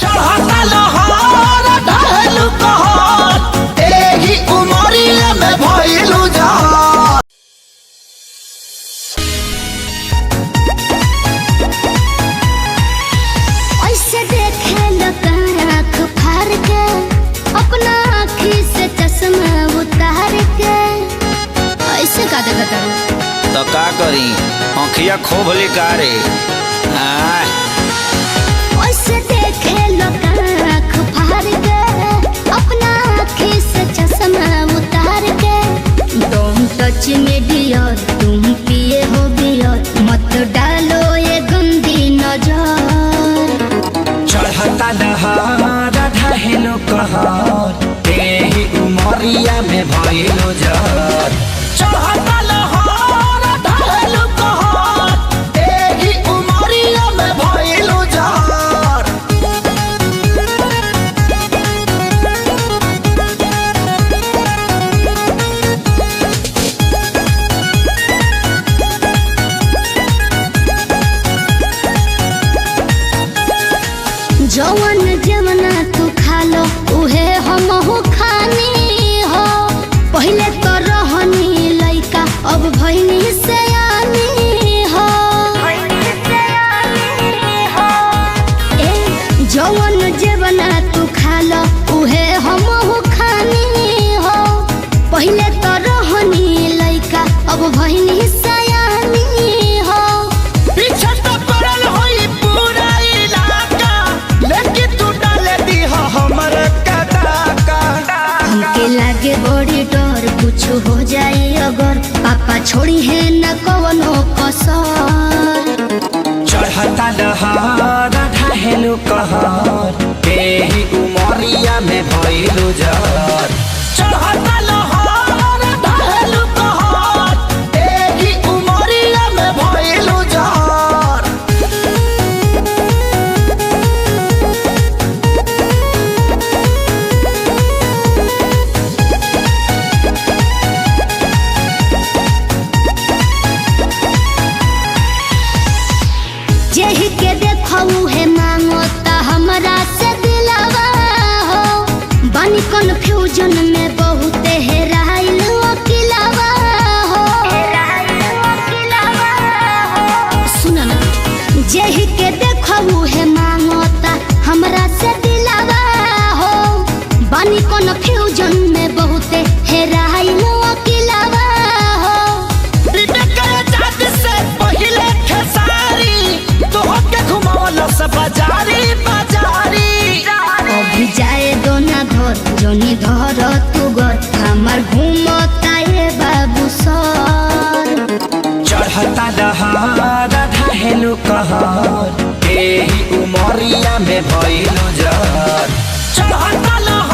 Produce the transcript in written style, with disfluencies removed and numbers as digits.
चढ़ता लहर ढहेलु कहर एही उमरिया में भइलु जहर। ऐसे देखे आँख फाड़ के अपना आँखी से चश्मा उतार के ऐसे का देखता तो का करी आँखिया खोब ले कारे। ऐसे देखे आँख फाड़ के अपना आँखी से चश्मा उतार के तुम टच में डियर तुम पिए हो बियर मत डालो ये गंदी नजर। चढ़ता लहर ढहेलु कहर एही उमरिया में भइलु जहर। चढ़ता लहर ढहेलु कहर एही उमरिया में भइलु जहर। जवन जवना तू खा लो उहे हमहू खानी हो। पहिले तो रहनी लइका अब भइनी सयानी हो। ए जवन जवना तू खा लो उहे हमहू खानी हो। पहिले तो रहनी लइका अब भइनी सयानी हो। पीछे तो पड़ल होई पूरा इलाका लेकिन तू डाले दी हमर कदाका। हमके लागे बड़ी डर कुछ हो जाए अगर पापा छोड़ी है न कवनो कसर। चढ़ता लहर ढहेलु कहर एही उमरिया में भइलु जहर। चढ़ता लहर ढहेलु कहर एही उमरिया में भइलु जहर। जेहि के देखऊ है मांगो ता हमरा से दिलावा हो। बानी कन्फ्यूजन में बहुत हेराइल अकेलावा हो। सुन ना जेहि के देखऊ है मांगो ता हमरा से दिलावा हो। बानी कन्फ्यूजन में बहुत हेराइल अकेलावा हो। बाजारी बाजारी अभी जाए दो ना घर जोनी धर तू घर हमार घूमता ये बाबू सर। चढ़ता लहर ढहेलु कहर एही उमरिया में भइलु जहर। चढ़ता लहर